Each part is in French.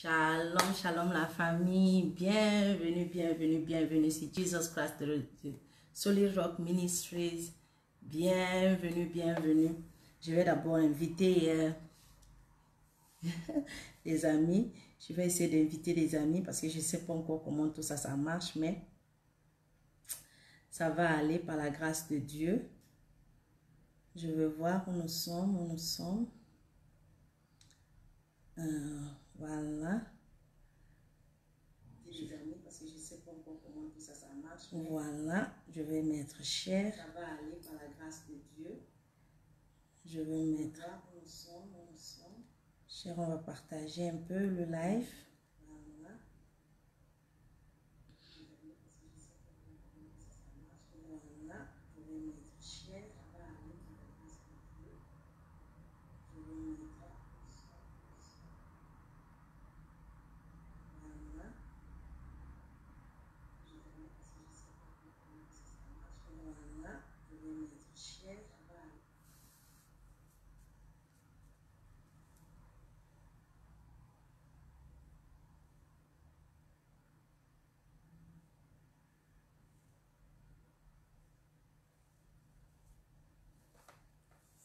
Shalom, shalom la famille, bienvenue, bienvenue, bienvenue, c'est Jesus Christ de Solid Rock Ministries, bienvenue, bienvenue. Je vais d'abord inviter des amis, je vais essayer d'inviter des amis parce que je ne sais pas encore comment tout ça, ça marche, mais ça va aller par la grâce de Dieu. Je veux voir où nous sommes, voilà. Parce que je sais pas encore comment tout ça, ça marche. Voilà, je vais mettre cher. Ça va aller par la grâce de Dieu. Je vais mettre où nous sommes. Cher, on va partager un peu le live. Voilà. Voilà, je vais mettre cher. Ça va aller par la grâce de Dieu. Je vais mettre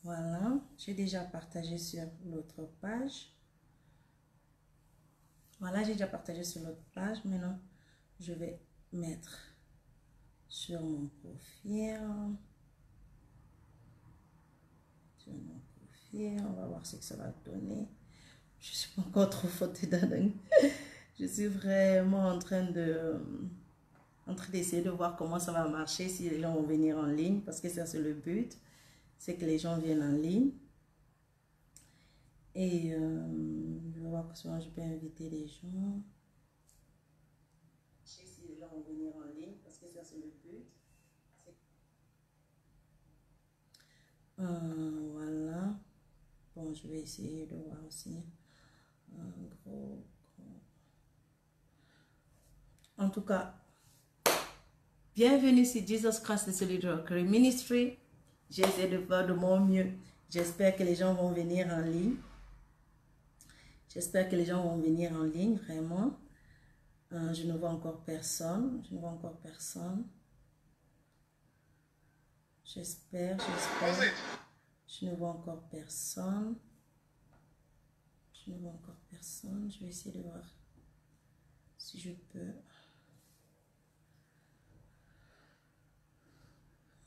voilà, j'ai déjà partagé sur l'autre page. Voilà, j'ai déjà partagé sur l'autre page. Maintenant, je vais mettre sur mon profil. Sur mon profil, on va voir ce que ça va donner. Je suis pas encore trop forte dedans. Je suis vraiment en train d'essayer de voir comment ça va marcher, si les gens vont venir en ligne, parce que ça c'est le but, c'est que les gens viennent en ligne. Et je vais voir comment je peux inviter les gens. Je sais si les gens vont venir en ligne, parce que ça c'est le but. Voilà. Bon, je vais essayer de voir aussi. En tout cas, bienvenue sur Jesus Christ de Solid Rock Ministry. J'essaie de faire de mon mieux. J'espère que les gens vont venir en ligne. J'espère que les gens vont venir en ligne, vraiment. Je ne vois encore personne. J'espère. Je ne vois encore personne. Je vais essayer de voir si je peux.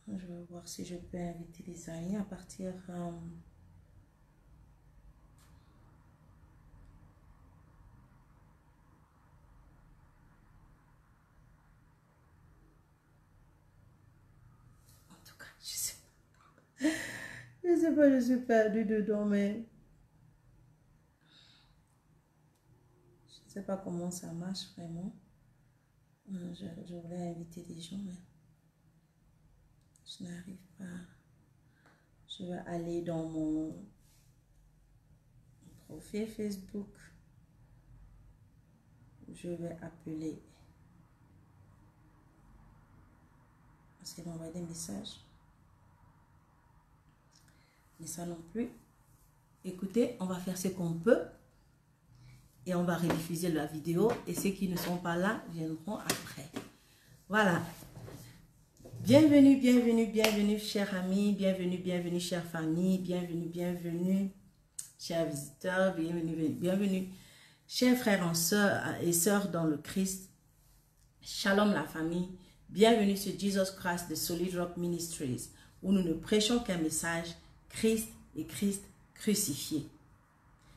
Je vais voir si je peux inviter les amis à partir. En tout cas, je sais pas. Je suis perdue dedans, mais je ne sais pas comment ça marche vraiment. Je voulais inviter des gens, mais je n'arrive pas. Je vais aller dans mon profil Facebook. Je vais appeler. Parce qu'ils m'envoient des messages. Mais ça non plus. Écoutez, on va faire ce qu'on peut. Et on va rediffuser la vidéo. Et ceux qui ne sont pas là viendront après. Voilà. Bienvenue, bienvenue, bienvenue, chers amis. Bienvenue, bienvenue, chère famille. Bienvenue, bienvenue, chers visiteurs. Bienvenue, bienvenue, chers frères et sœurs dans le Christ. Shalom la famille. Bienvenue sur Jesus Christ de Solid Rock Ministries, où nous ne prêchons qu'un message, Christ et Christ crucifié.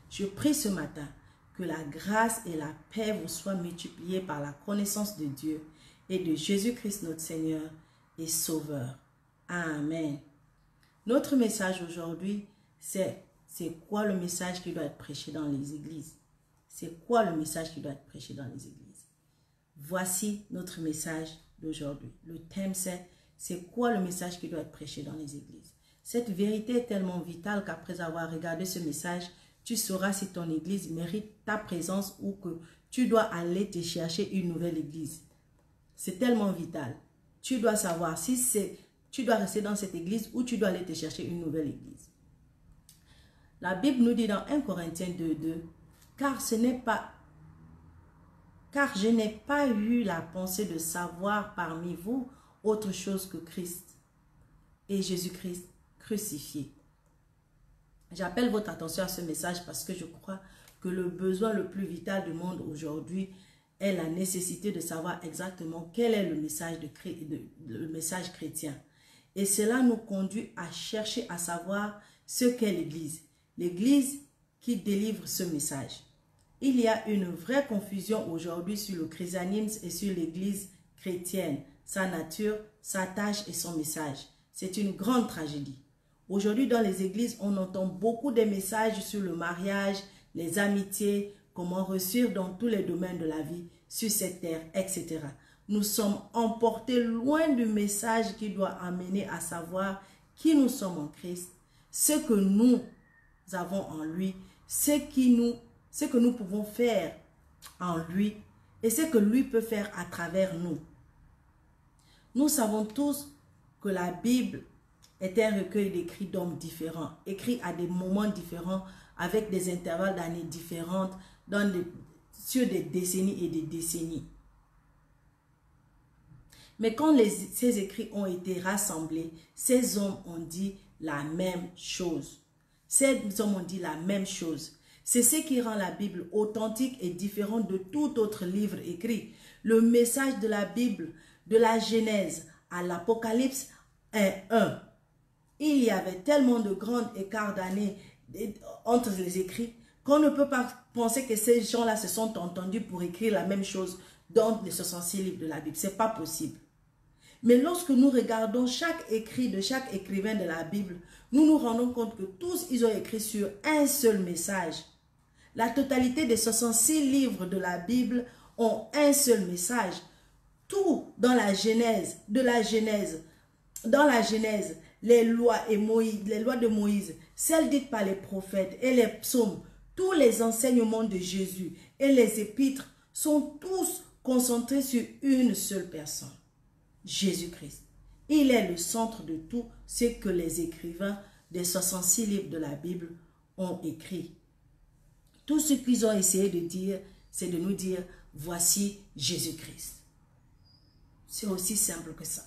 Je prie ce matin que la grâce et la paix vous soient multipliées par la connaissance de Dieu et de Jésus-Christ notre Seigneur et Sauveur. Amen. Notre message aujourd'hui, c'est quoi le message qui doit être prêché dans les églises? C'est quoi le message qui doit être prêché dans les églises? Voici notre message d'aujourd'hui. Le thème c'est quoi le message qui doit être prêché dans les églises? Cette vérité est tellement vitale qu'après avoir regardé ce message, tu sauras si ton église mérite ta présence ou que tu dois aller te chercher une nouvelle église. C'est tellement vital. Tu dois savoir si tu dois rester dans cette église ou tu dois aller te chercher une nouvelle église. La Bible nous dit dans 1 Corinthiens 2:2, car ce n'est pas car je n'ai pas eu la pensée de savoir parmi vous autre chose que Christ et Jésus-Christ crucifié. J'appelle votre attention à ce message parce que je crois que le besoin le plus vital du monde aujourd'hui est la nécessité de savoir exactement quel est le message chrétien. Et cela nous conduit à chercher à savoir ce qu'est l'Église. L'Église qui délivre ce message. Il y a une vraie confusion aujourd'hui sur le christianisme et sur l'Église chrétienne, sa nature, sa tâche et son message. C'est une grande tragédie. Aujourd'hui, dans les églises, on entend beaucoup de messages sur le mariage, les amitiés, comment réussir dans tous les domaines de la vie, sur cette terre, etc. Nous sommes emportés loin du message qui doit amener à savoir qui nous sommes en Christ, ce que nous avons en lui, ce que nous pouvons faire en lui et ce que lui peut faire à travers nous. Nous savons tous que la Bible est un recueil d'écrits d'hommes différents, écrits à des moments différents, avec des intervalles d'années différentes, sur des décennies et des décennies. Mais quand ces écrits ont été rassemblés, ces hommes ont dit la même chose. Ces hommes ont dit la même chose. C'est ce qui rend la Bible authentique et différente de tout autre livre écrit. Le message de la Bible, de la Genèse à l'Apocalypse, est un. Il y avait tellement de grands écarts d'années entre les écrits qu'on ne peut pas penser que ces gens-là se sont entendus pour écrire la même chose dans les 66 livres de la Bible. Ce n'est pas possible. Mais lorsque nous regardons chaque écrit de chaque écrivain de la Bible, nous nous rendons compte que tous, ils ont écrit sur un seul message. La totalité des 66 livres de la Bible ont un seul message. Tout dans la Genèse, dans la Genèse, les lois de Moïse, celles dites par les prophètes et les psaumes, tous les enseignements de Jésus et les épîtres sont tous concentrés sur une seule personne, Jésus-Christ. Il est le centre de tout ce que les écrivains des 66 livres de la Bible ont écrit. Tout ce qu'ils ont essayé de dire, c'est de nous dire, voici Jésus-Christ. C'est aussi simple que ça.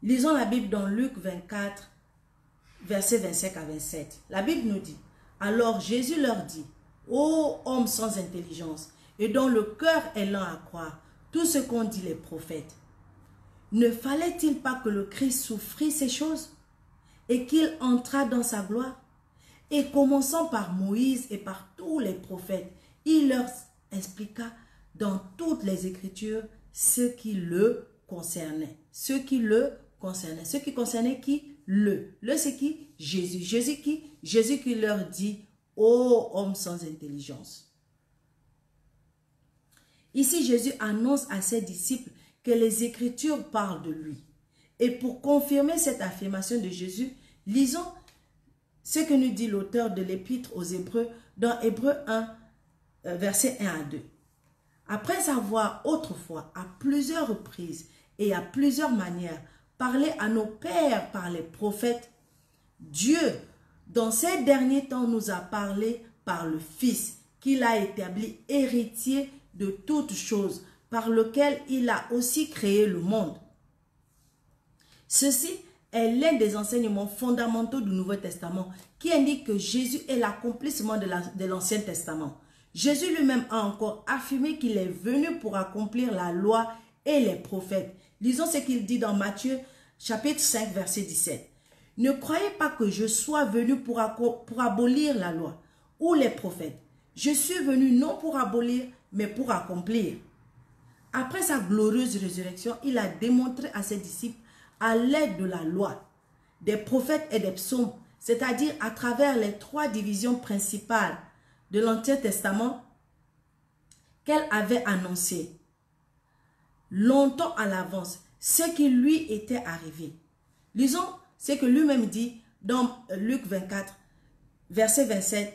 Lisons la Bible dans Luc 24, versets 25 à 27. La Bible nous dit, alors Jésus leur dit, ô hommes sans intelligence, et dont le cœur est lent à croire, tout ce qu'ont dit les prophètes. Ne fallait-il pas que le Christ souffrit ces choses et qu'il entrât dans sa gloire? Et commençant par Moïse et par tous les prophètes, il leur expliqua dans toutes les Écritures ce qui le concernait. Ce qui le concernait. Ce qui concernait qui? Le c'est qui? Jésus. Jésus qui? Jésus qui leur dit, ô hommes sans intelligence. Ici, Jésus annonce à ses disciples que les Écritures parlent de lui. Et pour confirmer cette affirmation de Jésus, lisons ce que nous dit l'auteur de l'Épître aux Hébreux dans Hébreux 1, versets 1 à 2. Après avoir autrefois, à plusieurs reprises et à plusieurs manières, parlé à nos pères par les prophètes, Dieu, dans ces derniers temps, nous a parlé par le Fils, qu'il a établi héritier de toutes choses, par lequel il a aussi créé le monde. Ceci est l'un des enseignements fondamentaux du Nouveau Testament qui indique que Jésus est l'accomplissement de l'Ancien Testament. Jésus lui-même a encore affirmé qu'il est venu pour accomplir la loi et les prophètes. Lisons ce qu'il dit dans Matthieu chapitre 5 verset 17. Ne croyez pas que je sois venu pour abolir la loi ou les prophètes. Je suis venu non pour abolir mais pour accomplir. Après sa glorieuse résurrection, il a démontré à ses disciples à l'aide de la loi, des prophètes et des psaumes, c'est-à-dire à travers les 3 divisions principales de l'Ancien Testament qu'elle avait annoncé longtemps à l'avance, ce qui lui était arrivé. Lisons ce que lui-même dit dans Luc 24, versets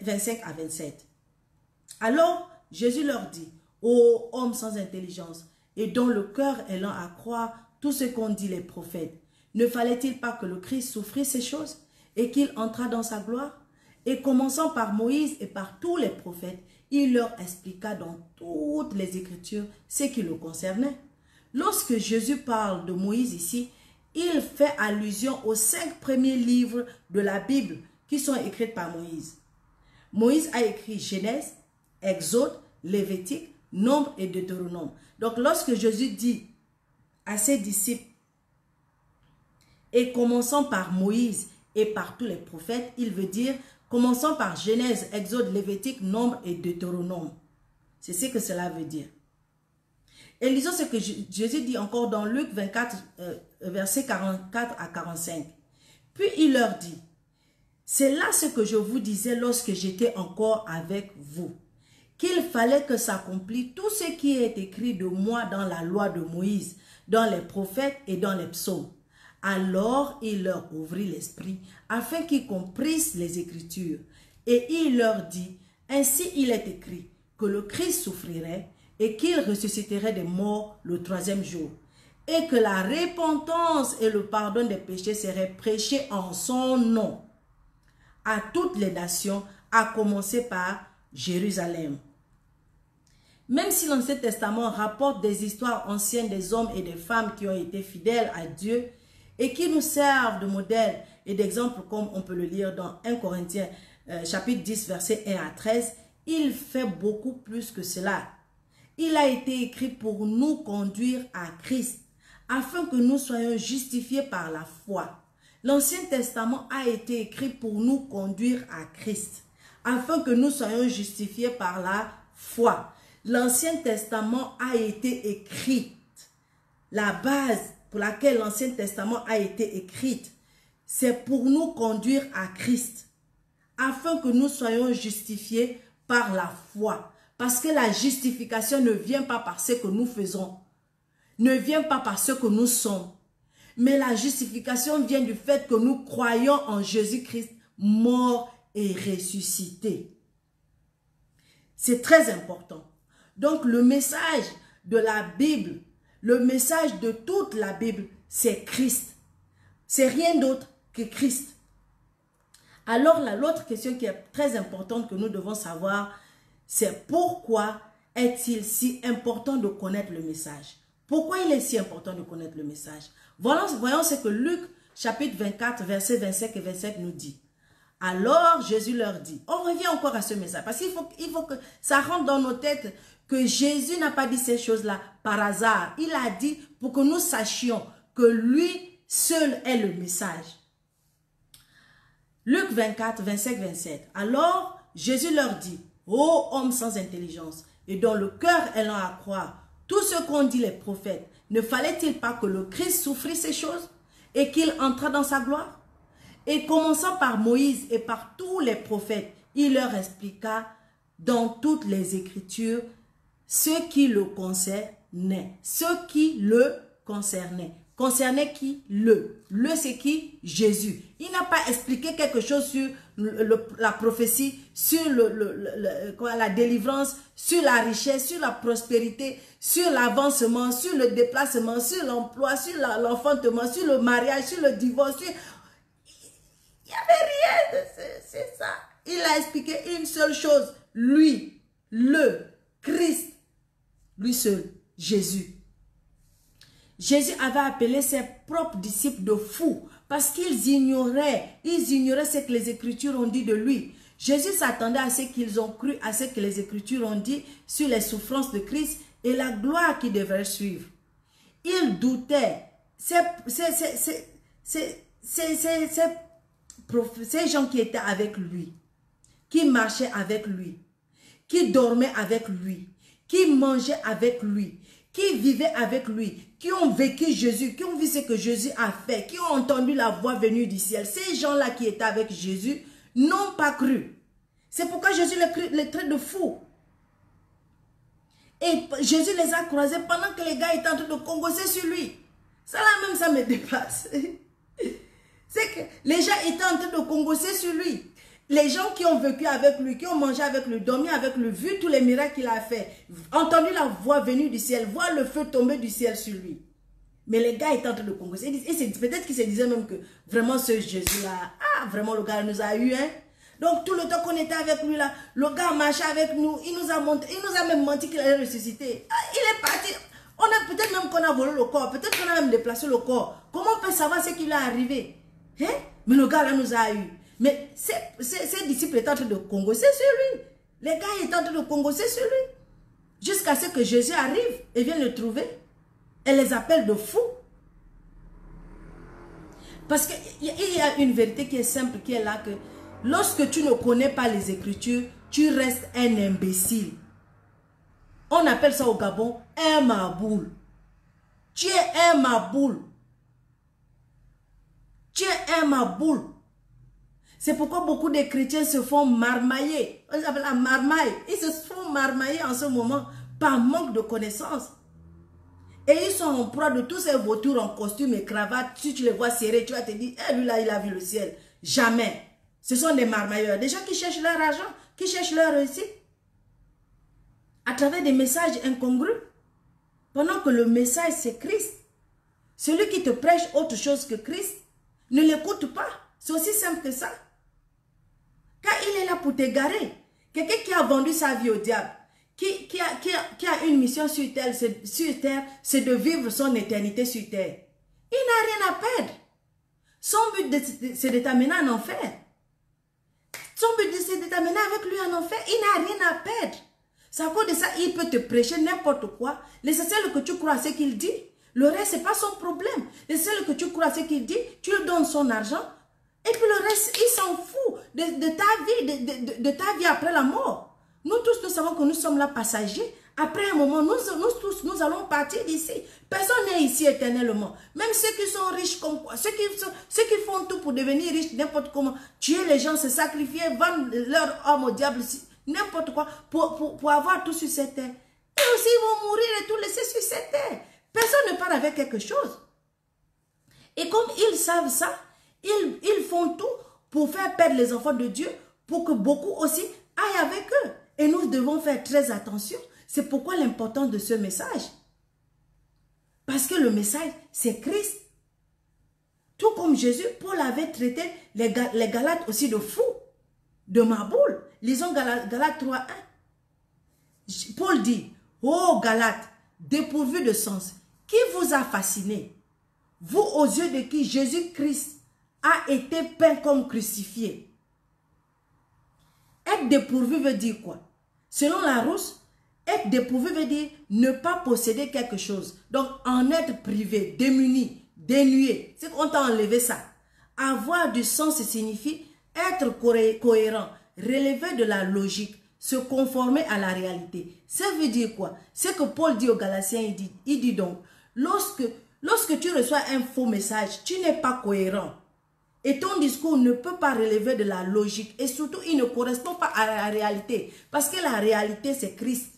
25 à 27. Alors Jésus leur dit, ô hommes sans intelligence, et dont le cœur est lent à croire tout ce qu'ont dit les prophètes, ne fallait-il pas que le Christ souffrît ces choses et qu'il entrât dans sa gloire? Et commençant par Moïse et par tous les prophètes, il leur expliqua dans toutes les Écritures ce qui le concernait. Lorsque Jésus parle de Moïse ici, il fait allusion aux 5 premiers livres de la Bible qui sont écrits par Moïse. Moïse a écrit Genèse, Exode, Lévitique, Nombre et Deutéronome. Donc lorsque Jésus dit à ses disciples, et commençant par Moïse et par tous les prophètes, il veut dire commençant par Genèse, Exode, Lévitique, Nombre et Deutéronome. C'est ce que cela veut dire. Et lisons ce que Jésus dit encore dans Luc 24, versets 44 à 45. Puis il leur dit, c'est là ce que je vous disais lorsque j'étais encore avec vous, qu'il fallait que s'accomplisse tout ce qui est écrit de moi dans la loi de Moïse, dans les prophètes et dans les psaumes. Alors il leur ouvrit l'esprit afin qu'ils comprissent les Écritures. Et il leur dit, ainsi il est écrit que le Christ souffrirait et qu'il ressusciterait des morts le 3e jour. Et que la repentance et le pardon des péchés seraient prêchés en son nom à toutes les nations, à commencer par Jérusalem. Même si l'Ancien Testament rapporte des histoires anciennes des hommes et des femmes qui ont été fidèles à Dieu et qui nous servent de modèle et d'exemple, comme on peut le lire dans 1 Corinthiens chapitre 10 versets 1 à 13, il fait beaucoup plus que cela. Il a été écrit pour nous conduire à Christ, afin que nous soyons justifiés par la foi. L'Ancien Testament a été écrit pour nous conduire à Christ, afin que nous soyons justifiés par la foi. L'Ancien Testament a été écrit. La base pour laquelle l'Ancien Testament a été écrite, c'est pour nous conduire à Christ, afin que nous soyons justifiés par la foi. Parce que la justification ne vient pas par ce que nous faisons, ne vient pas par ce que nous sommes. Mais la justification vient du fait que nous croyons en Jésus-Christ, mort et ressuscité. C'est très important. Donc le message de la Bible, le message de toute la Bible, c'est Christ. C'est rien d'autre que Christ. Alors l'autre question qui est très importante que nous devons savoir, c'est pourquoi est-il si important de connaître le message? Pourquoi il est si important de connaître le message? Voyons ce que Luc chapitre 24, versets 25 et 27 nous dit. Alors Jésus leur dit, on revient encore à ce message, parce qu'il faut que ça rentre dans nos têtes que Jésus n'a pas dit ces choses-là par hasard. Il a dit pour que nous sachions que lui seul est le message. Luc 24, 25, 27. Alors Jésus leur dit, ô homme sans intelligence, et dont le cœur est lent à croire, tout ce qu'ont dit les prophètes, ne fallait-il pas que le Christ souffrit ces choses et qu'il entra dans sa gloire? Et commençant par Moïse et par tous les prophètes, il leur expliqua dans toutes les Écritures ce qui le concernait. Ce qui le concernait. Concernait qui? Le c'est qui? Jésus. Il n'a pas expliqué quelque chose sur la prophétie, sur la délivrance, sur la richesse, sur la prospérité, sur l'avancement, sur le déplacement, sur l'emploi, sur l'enfantement, sur le mariage, sur le divorce. Il n'y avait rien de c'est ça. Il a expliqué une seule chose. Lui, le Christ, lui seul, Jésus. Jésus avait appelé ses propres disciples de fous parce qu'ils ignoraient ce que les Écritures ont dit de lui. Jésus s'attendait à ce qu'ils ont cru, à ce que les Écritures ont dit sur les souffrances de Christ et la gloire qui devrait suivre. Il doutait. Ces gens qui étaient avec lui, qui marchaient avec lui, qui dormaient avec lui, qui mangeaient avec lui, qui vivaient avec lui, qui ont vécu Jésus, qui ont vu ce que Jésus a fait, qui ont entendu la voix venue du ciel. Ces gens-là qui étaient avec Jésus n'ont pas cru. C'est pourquoi Jésus les traite de fous. Et Jésus les a croisés pendant que les gars étaient en train de congosser sur lui. Ça là même, ça me dépasse. C'est que les gens étaient en train de congosser sur lui. Les gens qui ont vécu avec lui, qui ont mangé avec lui, dormi avec lui, vu tous les miracles qu'il a fait, entendu la voix venue du ciel, voir le feu tomber du ciel sur lui. Mais les gars étaient en train de congosser. Et peut-être qu'ils se disaient même que vraiment ce Jésus-là, ah vraiment le gars nous a eu, hein. Donc tout le temps qu'on était avec lui là, le gars marchait avec nous, il nous a même menti qu'il allait ressusciter. Ah, il est parti. On a peut-être même qu'on a volé le corps, peut-être qu'on a même déplacé le corps. Comment on peut savoir ce qui lui est arrivé? Hein? Mais le gars là nous a eu. Mais ses disciples étaient en train de congosser sur lui. Les gars étaient en train de congosser sur lui. Jusqu'à ce que Jésus arrive et vienne le trouver. Elle les appelle de fous. Parce qu'il y a une vérité qui est simple, qui est là que lorsque tu ne connais pas les Écritures, tu restes un imbécile. On appelle ça au Gabon un maboule. Tu es un maboule. Tu es un maboule. C'est pourquoi beaucoup de chrétiens se font marmailler. On appelle la marmaille. Ils se font marmailler en ce moment par manque de connaissances. Et ils sont en proie de tous ces vautours en costume et cravate. Si tu les vois serrés, tu vas te dire, eh, lui là, il a vu le ciel. Jamais. Ce sont des marmailleurs, des gens qui cherchent leur argent, qui cherchent leur réussite. À travers des messages incongrus. Pendant que le message, c'est Christ. Celui qui te prêche autre chose que Christ, ne l'écoute pas. C'est aussi simple que ça. Car il est là pour t'égarer. Quelqu'un qui a vendu sa vie au diable, qui a une mission sur terre, c'est de vivre son éternité sur terre. Il n'a rien à perdre. Son but, c'est de t'amener en enfer. Son but, c'est de t'amener avec lui en enfer. Il n'a rien à perdre. C'est à cause de ça, il peut te prêcher n'importe quoi. L'essentiel que tu crois à ce qu'il dit. Le reste, ce n'est pas son problème. L'essentiel que tu crois à ce qu'il dit, tu lui donnes son argent. Et puis le reste, il s'en fout de ta vie, de ta vie après la mort. Nous tous, nous savons que nous sommes là passagers. Après un moment, nous allons partir d'ici. Personne n'est ici éternellement. Même ceux qui sont riches comme quoi, ceux qui font tout pour devenir riches n'importe comment, tuer les gens, se sacrifier, vendre leur âme au diable, n'importe quoi, pour avoir tout sur cette terre. Et aussi, ils vont mourir et tout laisser sur cette terre. Personne ne part avec quelque chose. Et comme ils savent ça, ils font tout pour faire perdre les enfants de Dieu, pour que beaucoup aussi aillent avec eux. Et nous devons faire très attention. C'est pourquoi l'importance de ce message. Parce que le message, c'est Christ. Tout comme Jésus, Paul avait traité les Galates aussi de fous, de maboule. Lisons Galates 3:1. Paul dit, ô Galates, dépourvus de sens, qui vous a fasciné? Vous aux yeux de qui Jésus-Christ a été peint comme crucifié. Être dépourvu veut dire quoi? Selon Larousse, être dépourvu veut dire ne pas posséder quelque chose. Donc, en être privé, démuni, dénué, c'est qu'on t'a enlevé ça. Avoir du sens signifie être cohérent, relever de la logique, se conformer à la réalité. Ça veut dire quoi? C'est que Paul dit aux Galatiens, il dit donc, lorsque tu reçois un faux message, tu n'es pas cohérent. Et ton discours ne peut pas relever de la logique. Et surtout, il ne correspond pas à la réalité. Parce que la réalité, c'est Christ.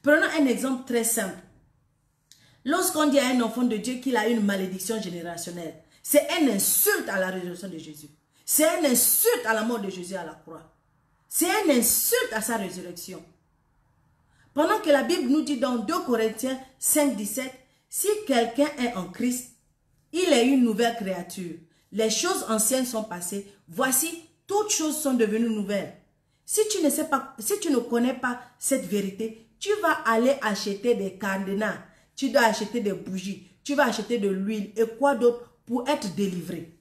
Prenons un exemple très simple. Lorsqu'on dit à un enfant de Dieu qu'il a une malédiction générationnelle, c'est une insulte à la résurrection de Jésus. C'est une insulte à la mort de Jésus à la croix. C'est une insulte à sa résurrection. Pendant que la Bible nous dit dans 2 Corinthiens 5:17, si quelqu'un est en Christ, il est une nouvelle créature. Les choses anciennes sont passées. Voici, toutes choses sont devenues nouvelles. Si tu ne sais pas, si tu ne connais pas cette vérité, tu vas aller acheter des cadenas, tu dois acheter des bougies, tu vas acheter de l'huile et quoi d'autre pour être délivré.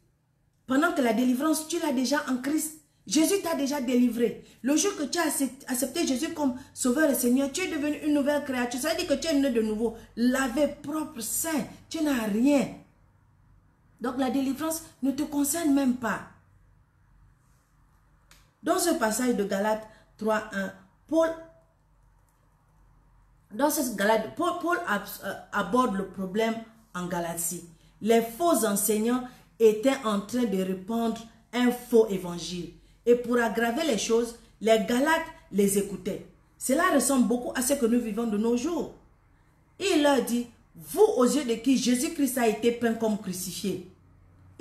Pendant que la délivrance, tu l'as déjà en Christ. Jésus t'a déjà délivré. Le jour que tu as accepté Jésus comme sauveur et Seigneur, tu es devenu une nouvelle créature. Ça veut dire que tu es né de nouveau, lavé, propre, saint. Tu n'as rien. Donc la délivrance ne te concerne même pas. Dans ce passage de Galates 3:1, Paul aborde le problème en Galatie. Les faux enseignants étaient en train de répandre un faux évangile. Et pour aggraver les choses, les Galates les écoutaient. Cela ressemble beaucoup à ce que nous vivons de nos jours. Et il leur dit, vous aux yeux de qui Jésus-Christ a été peint comme crucifié.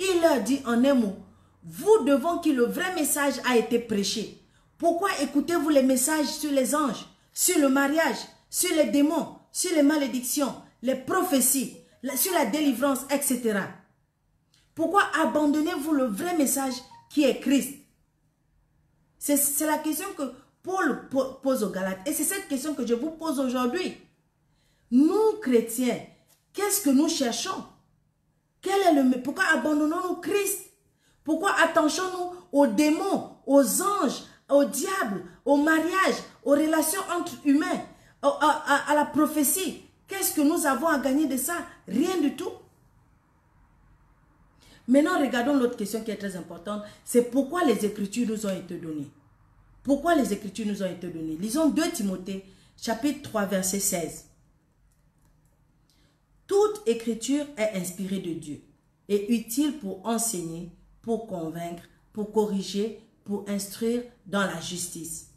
Il leur dit en un mot, vous devant qui le vrai message a été prêché. Pourquoi écoutez-vous les messages sur les anges, sur le mariage, sur les démons, sur les malédictions, les prophéties, sur la délivrance, etc. Pourquoi abandonnez-vous le vrai message qui est Christ? C'est la question que Paul pose aux Galates. Et c'est cette question que je vous pose aujourd'hui. Nous, chrétiens, qu'est-ce que nous cherchons? Pourquoi abandonnons-nous Christ? Pourquoi attachons-nous aux démons, aux anges, au diable, au mariage, aux relations entre humains, à la prophétie? Qu'est-ce que nous avons à gagner de ça? Rien du tout. Maintenant, regardons l'autre question qui est très importante. C'est pourquoi les Écritures nous ont été données. Pourquoi les Écritures nous ont été données? Lisons 2 Timothée, chapitre 3, verset 16. Toute Écriture est inspirée de Dieu et utile pour enseigner, pour convaincre, pour corriger, pour instruire dans la justice.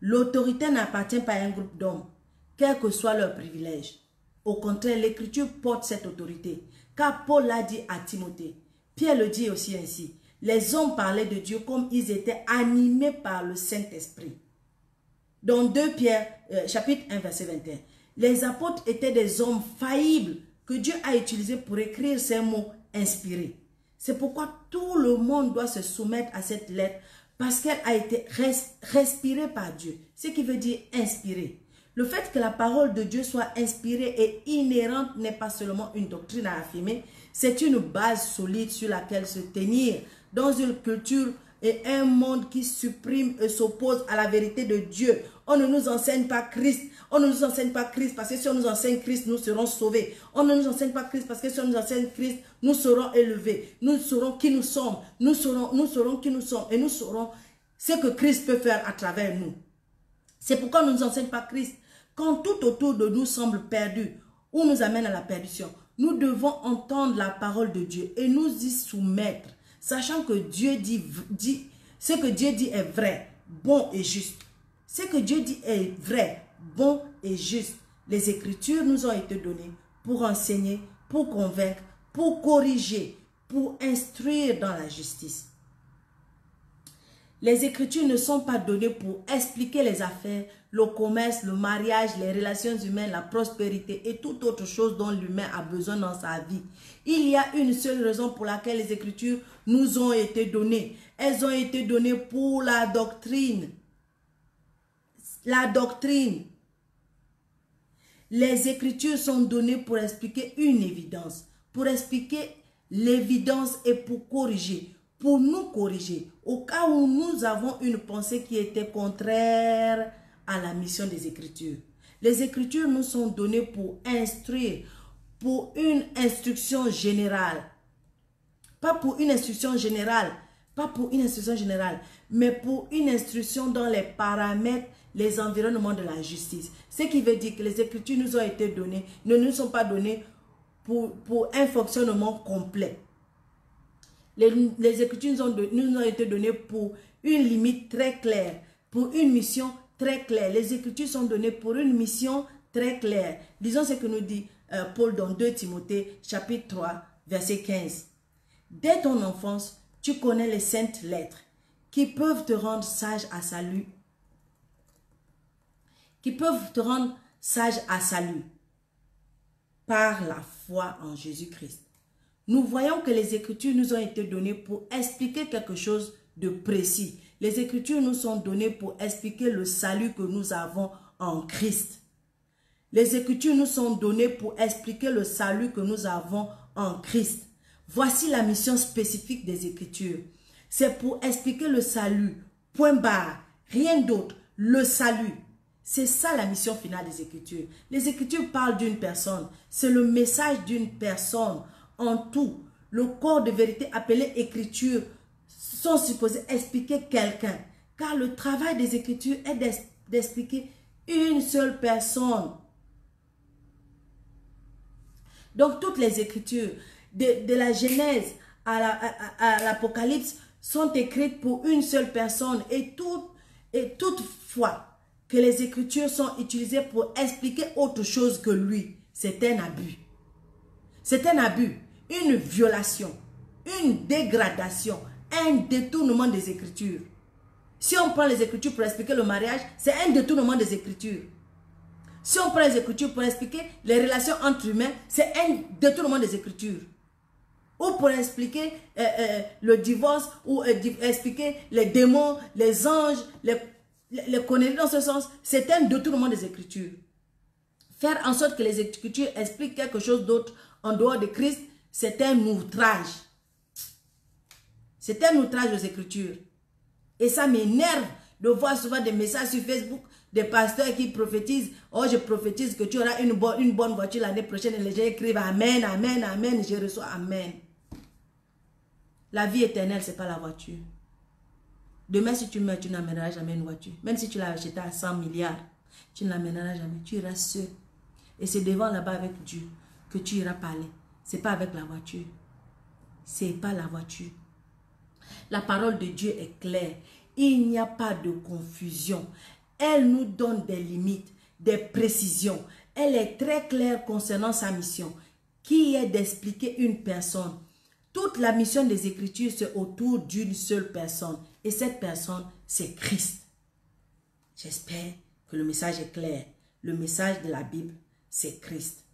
L'autorité n'appartient pas à un groupe d'hommes, quel que soit leur privilège. Au contraire, l'Écriture porte cette autorité, car Paul l'a dit à Timothée. Pierre le dit aussi ainsi. Les hommes parlaient de Dieu comme ils étaient animés par le Saint-Esprit. Dans 2 Pierre, chapitre 1, verset 21. Les apôtres étaient des hommes faillibles que Dieu a utilisés pour écrire ces mots inspirés. C'est pourquoi tout le monde doit se soumettre à cette lettre parce qu'elle a été respirée par Dieu. Ce qui veut dire inspirée. Le fait que la parole de Dieu soit inspirée et inhérente n'est pas seulement une doctrine à affirmer, c'est une base solide sur laquelle se tenir dans une culture et un monde qui supprime et s'oppose à la vérité de Dieu. On ne nous enseigne pas Christ. On ne nous enseigne pas Christ parce que si on nous enseigne Christ, nous serons sauvés. On ne nous enseigne pas Christ parce que si on nous enseigne Christ, nous serons élevés. Nous saurons qui nous sommes. Nous saurons qui nous sommes. Et nous saurons ce que Christ peut faire à travers nous. C'est pourquoi on ne nous enseigne pas Christ. Quand tout autour de nous semble perdu ou nous amène à la perdition, nous devons entendre la parole de Dieu et nous y soumettre, sachant que Dieu dit ce que Dieu dit est vrai, bon et juste. Ce que Dieu dit est vrai, bon et juste. Les Écritures nous ont été données pour enseigner, pour convaincre, pour corriger, pour instruire dans la justice. Les Écritures ne sont pas données pour expliquer les affaires, le commerce, le mariage, les relations humaines, la prospérité et toute autre chose dont l'humain a besoin dans sa vie. Il y a une seule raison pour laquelle les Écritures nous ont été données. Elles ont été données pour la doctrine. La doctrine. Les Écritures sont données pour expliquer une évidence, pour expliquer l'évidence et pour corriger, pour nous corriger, au cas où nous avons une pensée qui était contraire à la mission des Écritures. Les Écritures nous sont données pour instruire, pour une instruction générale. Pas pour une instruction générale, mais pour une instruction dans les paramètres, les environnements de la justice. Ce qui veut dire que les Écritures nous ont été données, ne nous sont pas données pour un fonctionnement complet. Les Écritures nous ont été données pour une limite très claire, pour une mission très claire. Les Écritures sont données pour une mission très claire. Disons ce que nous dit Paul dans 2 Timothée, chapitre 3, verset 15. Dès ton enfance, tu connais les saintes lettres qui peuvent te rendre sage à salut. Par la foi en Jésus-Christ. Nous voyons que les Écritures nous ont été données pour expliquer quelque chose de précis. Les Écritures nous sont données pour expliquer le salut que nous avons en Christ. Les Écritures nous sont données pour expliquer le salut que nous avons en Christ. Voici la mission spécifique des Écritures. C'est pour expliquer le salut. Point barre. Rien d'autre. Le salut. C'est ça la mission finale des Écritures. Les Écritures parlent d'une personne. C'est le message d'une personne. En tout, le corps de vérité appelé Écriture sont supposés expliquer quelqu'un. Car le travail des Écritures est d'expliquer une seule personne. Donc toutes les Écritures, de la Genèse à l'Apocalypse, sont écrites pour une seule personne. Et toutefois que les Écritures sont utilisées pour expliquer autre chose que lui, c'est un abus. C'est un abus, une violation, une dégradation, un détournement des Écritures. Si on prend les Écritures pour expliquer le mariage, c'est un détournement des Écritures. Si on prend les Écritures pour expliquer les relations entre humains, c'est un détournement des Écritures. ou pour expliquer le divorce, ou expliquer les démons, les anges, les conneries dans ce sens. C'est un détournement des Écritures. Faire en sorte que les Écritures expliquent quelque chose d'autre en dehors de Christ, c'est un outrage. C'est un outrage aux Écritures. Et ça m'énerve de voir souvent des messages sur Facebook, des pasteurs qui prophétisent. Oh, je prophétise que tu auras une bonne voiture l'année prochaine. Et les gens écrivent Amen, Amen, Amen. Je reçois Amen. La vie éternelle, ce n'est pas la voiture. Demain, si tu meurs, tu n'amèneras jamais une voiture. Même si tu l'as achetée à 100 milliards, tu ne l'amèneras jamais. Tu iras seul. Et c'est devant là-bas avec Dieu que tu iras parler. Ce n'est pas avec la voiture. Ce n'est pas la voiture. La parole de Dieu est claire. Il n'y a pas de confusion. Elle nous donne des limites, des précisions. Elle est très claire concernant sa mission, qui est d'expliquer une personne. Toute la mission des Écritures, c'est autour d'une seule personne. Et cette personne, c'est Christ. J'espère que le message est clair. Le message de la Bible, c'est Christ.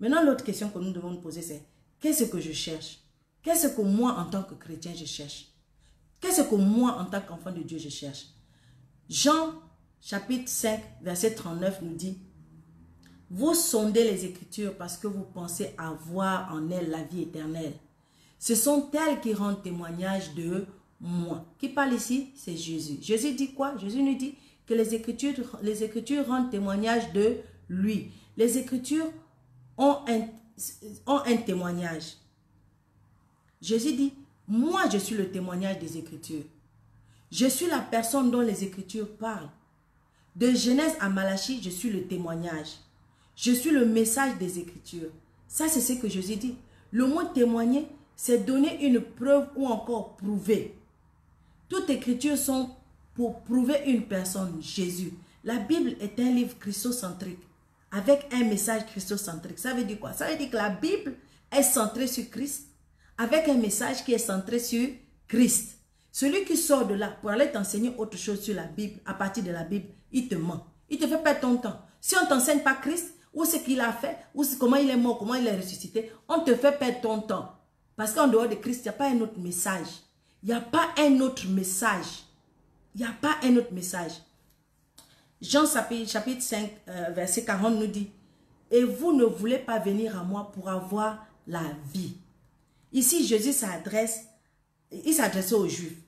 Maintenant, l'autre question que nous devons nous poser, c'est qu'est-ce que je cherche? Qu'est-ce que moi, en tant que chrétien, je cherche? Qu'est-ce que moi, en tant qu'enfant de Dieu, je cherche? Jean, chapitre 5, verset 39 nous dit, « Vous sondez les Écritures parce que vous pensez avoir en elles la vie éternelle. Ce sont elles qui rendent témoignage de moi. » Qui parle ici? C'est Jésus. Jésus dit quoi? Jésus nous dit que les Écritures rendent témoignage de lui. Les Écritures ont un témoignage. Jésus dit, moi je suis le témoignage des Écritures. Je suis la personne dont les Écritures parlent. De Genèse à Malachie, je suis le témoignage. Je suis le message des Écritures. Ça, c'est ce que Jésus dit. Le mot témoigner, c'est donner une preuve ou encore prouver. Toutes Écritures sont pour prouver une personne, Jésus. La Bible est un livre christocentrique, avec un message christocentrique. Ça veut dire quoi? Ça veut dire que la Bible est centrée sur Christ, avec un message qui est centré sur Christ. Celui qui sort de là pour aller t'enseigner autre chose sur la Bible, à partir de la Bible, il te ment. Il te fait perdre ton temps. Si on ne t'enseigne pas Christ, ou ce qu'il a fait, ou comment il est mort, comment il est ressuscité, on te fait perdre ton temps. Parce qu'en dehors de Christ, il n'y a pas un autre message. Il n'y a pas un autre message. Il n'y a pas un autre message. Jean chapitre 5, verset 40 nous dit, « Et vous ne voulez pas venir à moi pour avoir la vie. » Ici, Jésus s'adressait aux Juifs.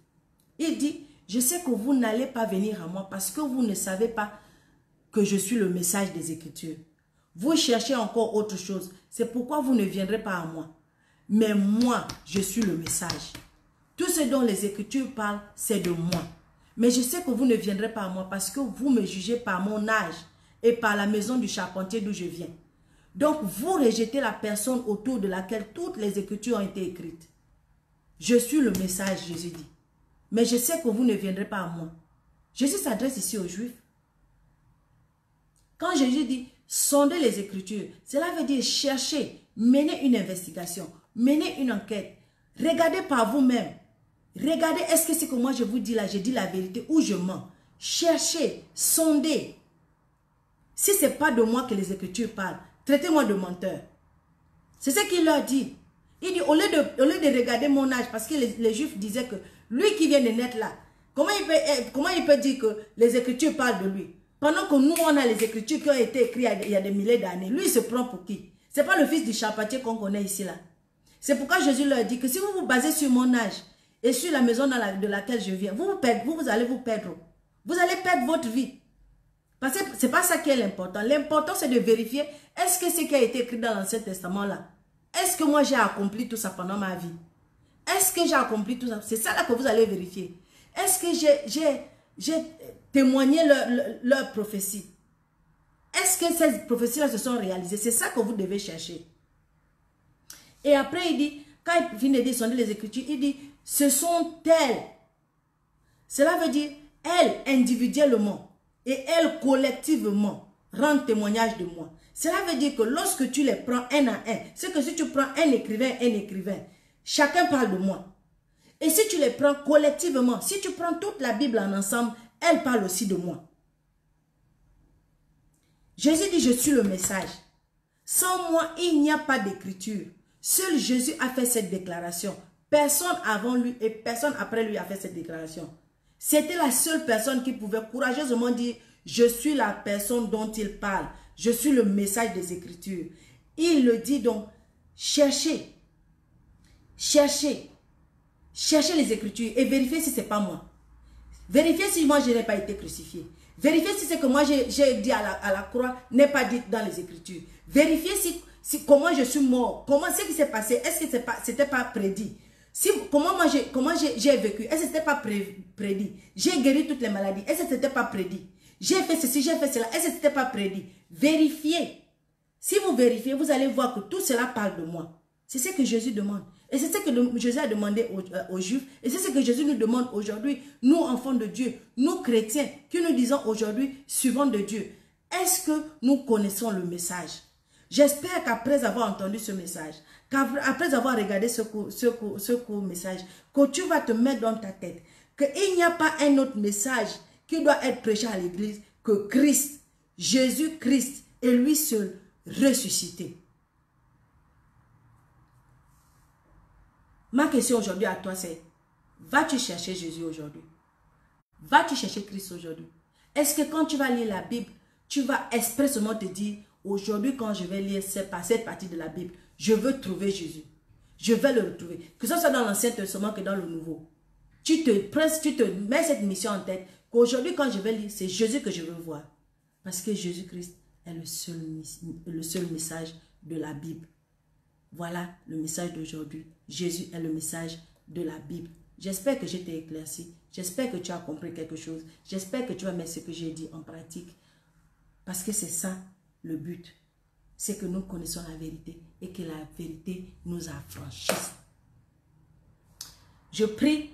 Il dit, je sais que vous n'allez pas venir à moi parce que vous ne savez pas que je suis le message des Écritures. Vous cherchez encore autre chose. C'est pourquoi vous ne viendrez pas à moi. Mais moi, je suis le message. Tout ce dont les Écritures parlent, c'est de moi. Mais je sais que vous ne viendrez pas à moi parce que vous me jugez par mon âge et par la maison du charpentier d'où je viens. Donc, vous rejetez la personne autour de laquelle toutes les Écritures ont été écrites. Je suis le message, Jésus dit. Mais je sais que vous ne viendrez pas à moi. Jésus s'adresse ici aux Juifs. Quand Jésus dit, sondez les Écritures, cela veut dire chercher, mener une investigation, mener une enquête. Regardez par vous-même. Regardez, est-ce que c'est que moi je vous dis là, je dis la vérité ou je mens. Cherchez, sondez. Si ce n'est pas de moi que les Écritures parlent, traitez-moi de menteur. C'est ce qu'il leur dit. Il dit, au lieu de regarder mon âge, parce que les Juifs disaient que lui qui vient de naître là, comment il peut dire que les Écritures parlent de lui? Pendant que nous, on a les Écritures qui ont été écrites il y a des milliers d'années. Lui, il se prend pour qui? Ce n'est pas le fils du charpentier qu'on connaît ici là. C'est pourquoi Jésus leur dit que si vous vous basez sur mon âge et sur la maison de laquelle je viens, vous allez vous perdre. Vous allez perdre votre vie. Parce que ce n'est pas ça qui est l'important. L'important, c'est de vérifier, est-ce que ce qui a été écrit dans l'Ancien Testament là, est-ce que moi j'ai accompli tout ça pendant ma vie? Est-ce que j'ai accompli tout ça? C'est ça là que vous allez vérifier. Est-ce que j'ai témoigné leur prophétie? Est-ce que ces prophéties-là se sont réalisées? C'est ça que vous devez chercher. Et après, il dit, quand il finit de dire, sonder les Écritures, il dit, ce sont elles. Cela veut dire, elles individuellement et elles collectivement rendent témoignage de moi. Cela veut dire que lorsque tu les prends un à un, c'est que si tu prends un écrivain, chacun parle de moi. Et si tu les prends collectivement, si tu prends toute la Bible en ensemble, elle parle aussi de moi. Jésus dit, je suis le message. Sans moi, il n'y a pas d'écriture. Seul Jésus a fait cette déclaration. Personne avant lui et personne après lui a fait cette déclaration. C'était la seule personne qui pouvait courageusement dire, je suis la personne dont il parle. Je suis le message des Écritures. Il le dit donc, cherchez les Écritures et vérifiez si ce n'est pas moi. Vérifiez si moi je n'ai pas été crucifié. Vérifiez si c'est que moi j'ai dit à la croix n'est pas dit dans les Écritures. Vérifiez si comment je suis mort. Comment ce qui s'est passé. Est-ce que c'était pas prédit? Comment j'ai vécu. Est-ce que c'était pas prédit? J'ai guéri toutes les maladies. Est-ce que c'était pas prédit? J'ai fait ceci, j'ai fait cela. Est-ce que c'était pas prédit? Vérifiez. Si vous vérifiez, vous allez voir que tout cela parle de moi. C'est ce que Jésus demande. Et c'est ce que Jésus a demandé aux Juifs. Et c'est ce que Jésus nous demande aujourd'hui, nous enfants de Dieu, nous chrétiens, qui nous disons aujourd'hui, suivants de Dieu. Est-ce que nous connaissons le message? J'espère qu'après avoir entendu ce message, qu'après avoir regardé ce court message, que tu vas te mettre dans ta tête qu'il n'y a pas un autre message qui doit être prêché à l'église que Christ, Jésus-Christ et lui seul ressuscité. Ma question aujourd'hui à toi c'est, vas-tu chercher Jésus aujourd'hui? Vas-tu chercher Christ aujourd'hui? Est-ce que quand tu vas lire la Bible, tu vas expressément te dire, aujourd'hui quand je vais lire cette partie de la Bible, je veux trouver Jésus. Je vais le retrouver. Que ce soit dans l'Ancien Testament que dans le Nouveau. Tu te mets cette mission en tête, qu'aujourd'hui quand je vais lire, c'est Jésus que je veux voir. Parce que Jésus-Christ est le seul message de la Bible. Voilà le message d'aujourd'hui. Jésus est le message de la Bible. J'espère que je t'ai éclairci. J'espère que tu as compris quelque chose. J'espère que tu vas mettre ce que j'ai dit en pratique. Parce que c'est ça le but. C'est que nous connaissons la vérité et que la vérité nous affranchisse. Je prie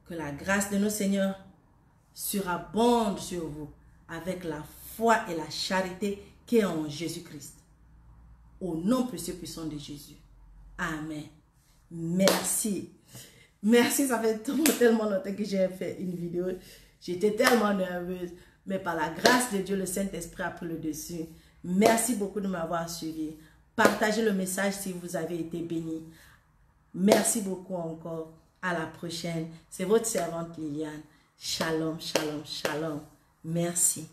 que la grâce de nos seigneurs surabonde sur vous avec la foi et la charité qui est en Jésus-Christ. Au nom précieux puissant de Jésus. Amen. Merci. Merci, ça fait tellement longtemps que j'ai fait une vidéo. J'étais tellement nerveuse. Mais par la grâce de Dieu, le Saint-Esprit a pris le dessus. Merci beaucoup de m'avoir suivi. Partagez le message si vous avez été bénis. Merci beaucoup encore. À la prochaine. C'est votre servante Liliane. Shalom, shalom, shalom. Merci.